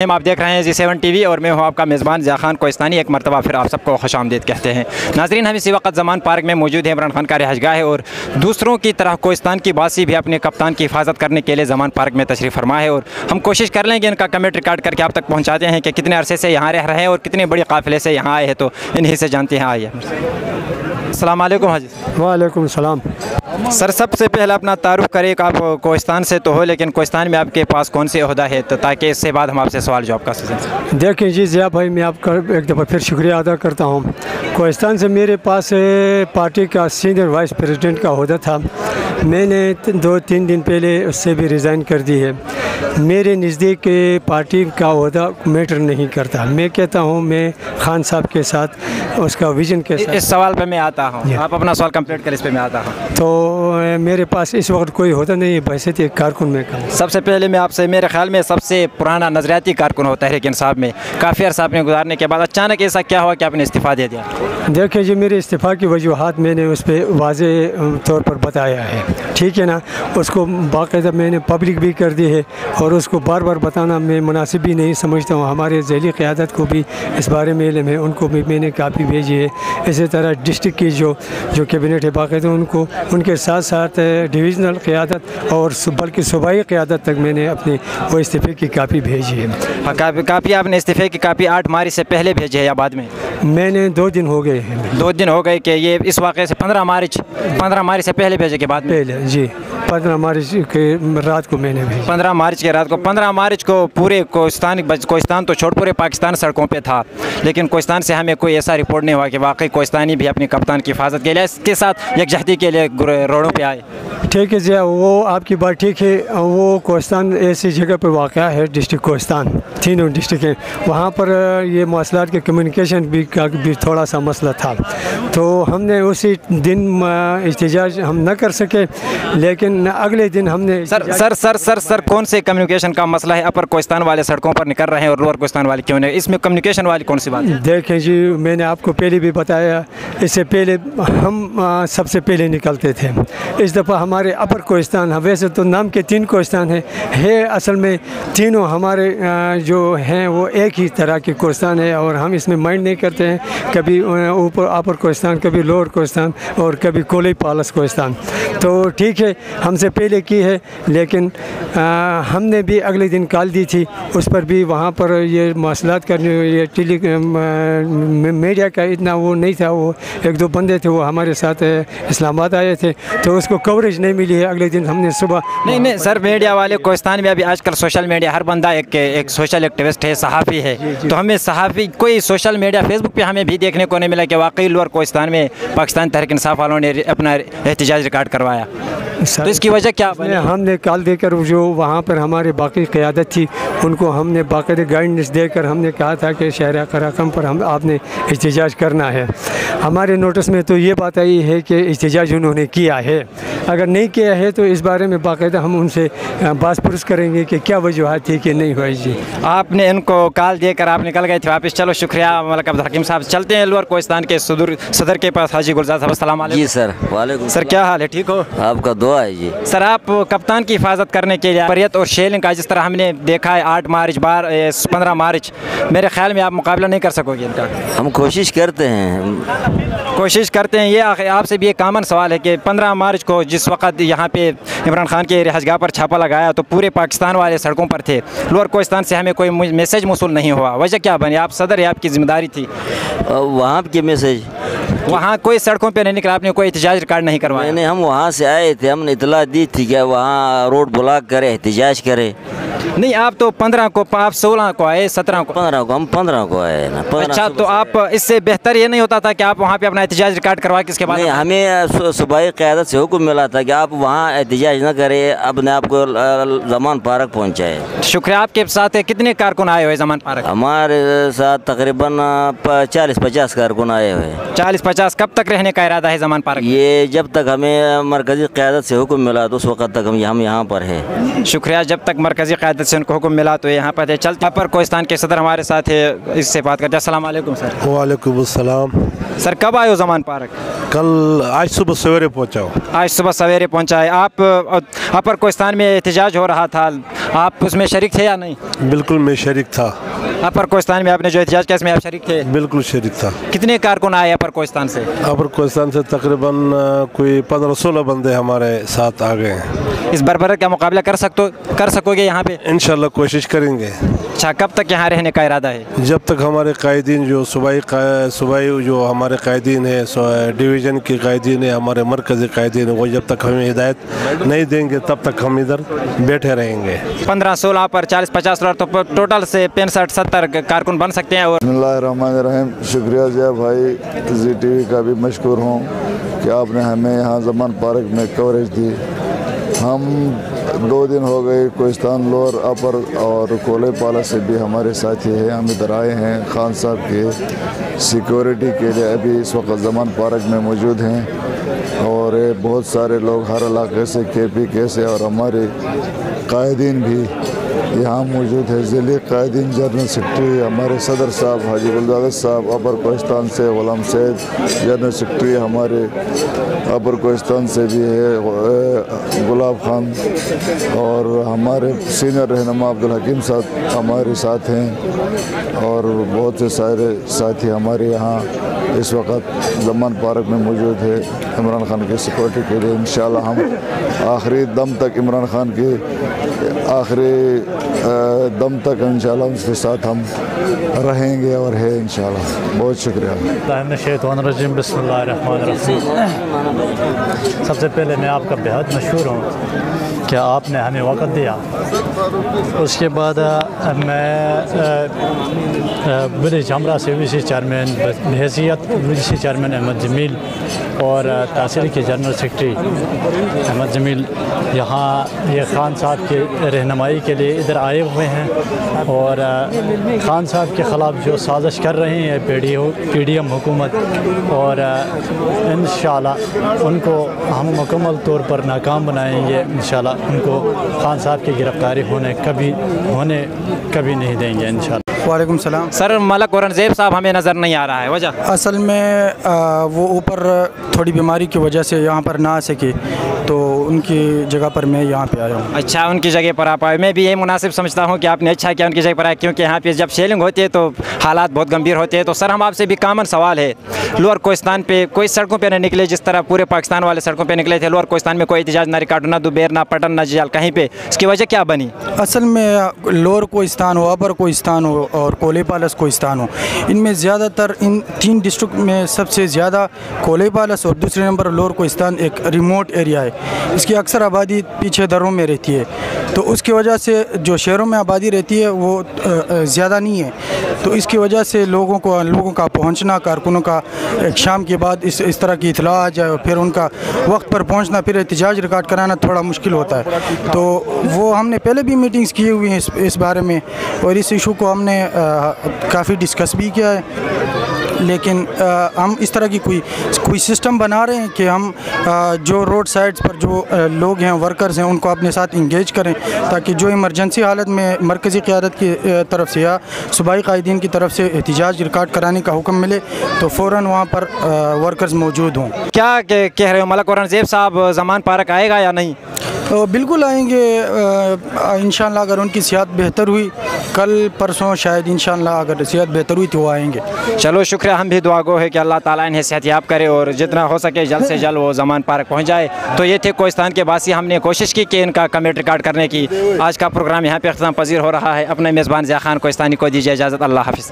आप देख रहे हैं जी7 टीवी और मैं हूं आपका मेज़बान ज़िया खान कोहिस्तानी। एक मरतबा फिर आप सबको खुश आमदीद कहते हैं। नाज़रीन, हम इसी वक्त ज़मान पार्क में मौजूद हैं। इमरान खान का रिहाइशगाह है और दूसरों की तरह कोहिस्तान की बासी भी अपने कप्तान की हिफाजत करने के लिए ज़मान पार्क में तशरीफ़ फरमा है और हम कोशिश कर लेंगे इनका कमेंट रिकॉर्ड करके आप तक पहुँचाते हैं कि कितने अरसे से यहाँ रह रहे हैं और कितने बड़े काफ़िले से यहाँ आए हैं, तो इन्हीं से जानते हैं। आइए। अस्सलाम वालेकुम हाजी। वालेकुम सलाम। सर, सबसे पहले अपना तारुफ करें कि आप कोहिस्तान से तो हो, लेकिन कोहिस्तान में आपके पास कौन सी ओहदा है, तो ताकि इससे बाद हम आपसे सवाल जवाब कर सकें। देखें जी ज़िया भाई, मैं आपका एक दफ़ा फिर शुक्रिया अदा करता हूँ। कोहिस्तान से मेरे पास पार्टी का सीनियर वाइस प्रेसिडेंट का ओहदा था। मैंने 2-3 दिन पहले उससे भी रिज़ाइन कर दी है। मेरे नज़दीक पार्टी का ओहदा मैटर नहीं करता। मैं कहता हूँ मैं खान साहब के साथ उसका विजन के साथ। इस सवाल पे मैं आता हूँ, आप अपना सवाल कंप्लीट कर, इस पे मैं आता हूँ। तो मेरे पास इस वक्त कोई होता नहीं है बहैसियत एक कारकुन में का। सबसे पहले मैं आपसे, मेरे ख्याल में सबसे पुराना नज़रियाती कारकुन होता है लेकिन साहब में काफ़ी अर्सा आपने गुजारने के बाद अचानक ऐसा क्या हुआ कि आपने इस्तीफ़ा दे दिया? देखिए जी, मेरे इस्तीफ़ा की वजूहात मैंने उस पर वाज़े तौर पर बताया है, ठीक है ना। उसको बाकायदा मैंने पब्लिक भी कर दी है और उसको बार बार बताना मैं मुनासिब भी नहीं समझता हूँ। हमारे ज़ैली क़यादत को भी इस बारे में इल्म है, उनको भी मैंने कापी भेजी है। इसी तरह डिस्ट्रिक्ट की जो कैबिनेट है बाकायदा उनको, उनके साथ साथ डिवीज़नल क़यादत और बल्कि सूबाई क़यादत तक मैंने अपनी वो इस्तीफ़े की कापी भेजी है। कापी आपने इस्तीफ़े की कापी 8 मार्च से पहले भेजी है या बाद में? मैंने 2 दिन हो गए हैं। 2 दिन हो गए कि ये इस वाक़े से 15 मार्च से पहले भेजे के बाद में? पहले जी, 15 मार्च के रात को मैंने भेजा। 15 मार्च के रात को। 15 मार्च को पूरे कोहिस्तान तो छोड़ पूरे पाकिस्तान सड़कों पे था, लेकिन कोहिस्तान से हमें कोई ऐसा रिपोर्ट नहीं हुआ कि वाकई कोहिस्तानी भी अपने कप्तान की हिफाजत के लिए, इसके साथ यकजहती के लिए रोडों पे आए। ठीक है जी, वो आपकी बात ठीक है। वो कोहिस्तान ऐसी जगह पर वाक़या है, डिस्ट्रिक्ट कोहिस्तान, तीनों डिस्ट्रिक्ट हैं, वहाँ पर ये मवासलात के कम्युनिकेशन का भी थोड़ा सा मसला था। तो हमने उसी दिन एहतजाज हम न कर सके, लेकिन अगले दिन हमने सर कौन से कम्युनिकेशन का मसला है? अपर कोहिस्तान वाले सड़कों पर निकल रहे हैं और लोअर कोहिस्तान वाले क्यों नहीं? इसमें कम्युनिकेशन वाली कौन सी बात है? देखें जी, मैंने आपको पहले भी बताया, इससे पहले हम सबसे पहले निकलते थे। इस दफ़ा हमारे अपर कोहिस्तान, वैसे तो नाम के 3 कोहिस्तान है असल में तीनों हमारे जो हैं वो एक ही तरह के कोहिस्तान है और हम इसमें माइंड नहीं करते हैं, कभी ऊपर अपर कोहिस्तान, कभी लोअर कोहिस्तान और कभी कोली पालस कोहिस्तान। तो ठीक है, हमसे पहले की है, लेकिन हमने भी अगले दिन कॉल दी थी, उस पर भी वहाँ पर ये मसलात करने, ये मीडिया का इतना वो नहीं था। वो 1-2 बंदे थे, वो हमारे साथ इस्लामाबाद आए थे, तो उसको कवरेज नहीं मिली है। अगले दिन हमने सुबह नहीं सर, मीडिया वाले कोहिस्तान में अभी आजकल सोशल मीडिया, हर बंदा एक सोशल एक्टिविस्ट है, सहाफ़ी है। तो हमें सहाफ़ी कोई सोशल मीडिया फेसबुक पे हमें भी देखने को नहीं मिला कि वाकई लोअर कोहिस्तान में पाकिस्तान तहरीक इंसाफ वालों ने अपना एहतजाज रिकॉर्ड करवाया। तो इसकी वजह क्या? हमने कॉल देकर जो वहाँ पर हमारे बाकी क़यादत थी उनको हमने बाकायदे गाइडेंस देकर हमने कहा था कि शहर कराकम पर आपने एहतजाज करना है। हमारे नोटिस में तो ये बात आई है कि एहतजाज उन्होंने किया है। अगर नहीं किया है तो इस बारे में बाकायदा हम उनसे बात पुरस करेंगे कि क्या वजूहत थी कि नहीं हुई। जी, आपने इनको कॉल देकर आप निकल गए थे वापस। चलो शुक्रिया मलिक अब्दुल हकीम साहब। चलते हैं लोअर कोहिस्तान के सदर के पास, हाजी गुलजार साहब। अस्सलाम वालेकुम। जी सर। वालेकुम सर, क्या हाल है? ठीक हो? आपका दुआ है जी। सर, आप कप्तान की हिफाजत करने के लिए परियत और शेलिंग का जिस तरह हमने देखा है 8 मार्च 15 मार्च, मेरे ख्याल में आप मुकाबला नहीं कर सकोगे इनका। हम कोशिश करते हैं। ये आपसे भी एक कॉमन सवाल है कि 15 मार्च को जिस वक्त यहाँ पे इमरान खान के रिहाइशगाह पर छापा लगाया तो पूरे पाकिस्तान वाले सड़कों पर थे, लोअर कोहिस्तान से हमें कोई मैसेज मौसूल नहीं हुआ। वजह क्या बनी? आप सदर है, आपकी जिम्मेदारी थी। वहाँ के मैसेज, वहाँ कोई सड़कों पे नहीं निकला, आपने कोई एहतजाज रिकॉर्ड नहीं करवाया? नहीं, हम वहाँ से आए थे, हमने इतला दी थी कि वहाँ रोड ब्लॉक करे, एहतजाज करे। नहीं, आप तो 15 को, आप 16 को आए, 17 को। 15 को, हम 15 को आए ना। अच्छा, तो आप इससे बेहतर ये नहीं होता था कि आप वहाँ पे अपना एहतजाज रिकॉर्ड करवा के इसके बाद? नहीं, हमें सूबाई क़यादत से हुक्म मिला था कि आप वहाँ एहतजाज न करें, अपने आप को ज़मान पार्क पहुँचाए। शुक्रिया। आपके साथ कितने कारकुन आए हुए ज़मान पार्क? हमारे साथ तकरीबन 40-50 कारकुन आए हुए। 40-50। कब तक रहने का इरादा है ज़मान पार्क? ये जब तक हमें मरकज़ी क़यादत से हुक्म मिला तो उस वक़्त तक हम यहाँ पर है। शुक्रिया। जब तक मरकज़ी क़यादत से उनको हुक्म मिला तो यहाँ पर चलते। अपर कोहिस्तान के सदर हमारे साथ है, इससे बात करते हैं। अस्सलाम वालेकुम सर। वालेकुम अस्सलाम। सर, कब आए हो ज़मान पार्क? आज सुबह सवेरे पहुँचा। आज सुबह सवेरे पहुँचा है। आप अपर कोहिस्तान में एहतजाज हो रहा था, आप उसमें शरीक थे या नहीं? बिल्कुल मैं शरीक था, अपर कोस्तान में आपने जो एहतजाज किया इसमें आप शरीक थे? बिल्कुल शरीक था। कितने कारकुन आए अपर कोस्तान से? अपर कोस्तान से तकरीबन कोई 15-16 बंदे हमारे साथ आ गए हैं। इस बर्बरत का मुकाबला कर सकोगे यहाँ पे? इंशाल्लाह कोशिश करेंगे। अच्छा, कब तक यहाँ रहने का इरादा है? जब तक हमारे कायदीन जो सूबाई जो हमारे कायदीन है, डिवीज़न के कायदीन है, हमारे मरकज़ी कायदीन है, वो जब तक हमें हिदायत नहीं देंगे तब तक हम इधर बैठे रहेंगे। 15-16 पर 40-50 लोग तो टोटल से 65-70 कारकुन बन सकते हैं। और बिस्मिल्लाहिर्रहमानिर्रहीम। शुक्रिया ज़िया भाई, जी टीवी का भी मशकूर हूँ कि आपने हमें यहाँ ज़मान पार्क में कवरेज दी। हम 2 दिन हो गए कोस्तान लोअर अपर और कोले पाला से भी हमारे साथी हैं, हम इधर आए हैं खान साहब के सिक्योरिटी के लिए। अभी इस वक्त ज़मान पार्क में मौजूद हैं और बहुत सारे लोग हर इलाके से KPK से और हमारे कायदीन भी यहाँ मौजूद है। ज़िले कायदीन जनरल सेक्रेटरी हमारे सदर साहब हाजी गुलजाद साहब, अपर कोस्तान से गुलाम सैद जनरल सेक्रेटरी हमारे अपर कोस्तान से भी है गुलाब खान, और हमारे सीनियर रहनुमा अब्दुल हकीम साहब हमारे साथ हैं, और बहुत से सारे साथी हमारे यहाँ इस वक्त ज़मान पार्क में मौजूद है इमरान खान की सिक्योरिटी के लिए। इंशाल्लाह हम आखिरी दम तक इमरान खान के आखिरी दम तक इंशाल्लाह उसके साथ हम रहेंगे और है इंशाल्लाह। बहुत शुक्रिया। बिस्मिल्लाहिर्रहमानिर्रहीम। सबसे पहले मैं आपका बेहद मशहूर हूँ कि आपने हमें वक़्त दिया। उसके बाद मैं विलेज हमरा से VC चेयरमैन बहैसियत VC चेयरमैन अहमद जमील और तहसील के जनरल सेक्रेटरी अहमद जमील यहाँ ये खान साहब के रहनुमाई के लिए इधर आए हुए हैं, और खान साहब के ख़िलाफ़ जो साजिश कर रहे हैं PDM हुकूमत, और इंशाल्लाह उनको हम मुकम्मल तौर पर नाकाम बनाएंगे। इंशाल्लाह उनको खान साहब की गिरफ़्तारी कभी नहीं देंगे इंशाल्लाह। वालेकुम सलाम। सर, मलक औरंगज़ेब साहब हमें नज़र नहीं आ रहा है, वजह? असल में वो ऊपर थोड़ी बीमारी की वजह से यहाँ पर ना आ सके, तो उनकी जगह पर मैं यहाँ पे आया हूँ। अच्छा, उनकी जगह पर आप आए। मैं भी यही मुनासिब समझता हूँ कि आपने अच्छा किया उनकी जगह पर आए, क्योंकि यहाँ पे जब शेलिंग होती है तो हालात बहुत गंभीर होते हैं। तो सर, हम आपसे भी कामन सवाल है, लोअर कोस्तान पे कोई सड़कों पे न निकले जिस तरह पूरे पाकिस्तान वाले सड़कों पे निकले थे, लोअर कोस्तान में कोई एहतजाज ना रिकॉर्ड, ना दुबेर, ना पटन, ना जियाल, कहीं पे, इसकी वजह क्या बनी? असल में लोअर कोस्तान हो, अपर कोस्तान हो और कोले पालस कोस्तान हो, इनमें ज़्यादातर इन 3 डिस्ट्रिक्ट में सबसे ज़्यादा कोले पालस और दूसरे नंबर लोअर कोस्तान एक रिमोट एरिया है। इसकी अक्सर आबादी पीछे दरों में रहती है, तो उसकी वजह से जो शहरों में आबादी रहती है वो ज़्यादा नहीं है, तो इसकी वजह से लोगों का पहुंचना, कारकुनों का शाम के बाद इस तरह की इतला आ जाए और फिर उनका वक्त पर पहुंचना, फिर एहतजाज रिकॉर्ड कराना थोड़ा मुश्किल होता है। तो वो हमने पहले भी मीटिंग्स की हुई हैं इस बारे में, और इस इशू को हमने काफ़ी डिस्कस भी किया है, लेकिन हम इस तरह की कोई सिस्टम बना रहे हैं कि हम जो रोड साइड्स पर जो लोग हैं, वर्कर्स हैं, उनको अपने साथ इंगेज करें, ताकि जो इमरजेंसी हालत में मरकज़ी क़यादत की तरफ से या सूबाई कायदीन की तरफ से एहतजाज रिकॉर्ड कराने का हुक्म मिले तो फ़ौरन वहाँ पर वर्कर्स मौजूद हों। क्या कह रहे हो, मलक औरंगज़ेब साहब ज़मान पार्क आएगा या नहीं? तो बिल्कुल आएंगे इंशाल्लाह, अगर उनकी सेहत बेहतर हुई, कल परसों शायद इंशाल्लाह अगर सेहत बेहतर हुई तो वो आएंगे। चलो शुक्रिया, हम भी दुआ गो है कि अल्लाह ताला इन्हें सेहत याब करे और जितना हो सके जल्द से जल्द वो ज़मान पार्क पहुँच जाए। तो ये थे कोस्तान के बासी, हमने कोशिश की कि इनका कमेंट रिकॉर्ड करने की। आज का प्रोग्राम यहाँ पे ख़त्म पजीर हो रहा है। अपने मेज़बान ज़िया खान कोस्तानी को दीजिए इजाज़त। अल्लाह हाफ़िज़।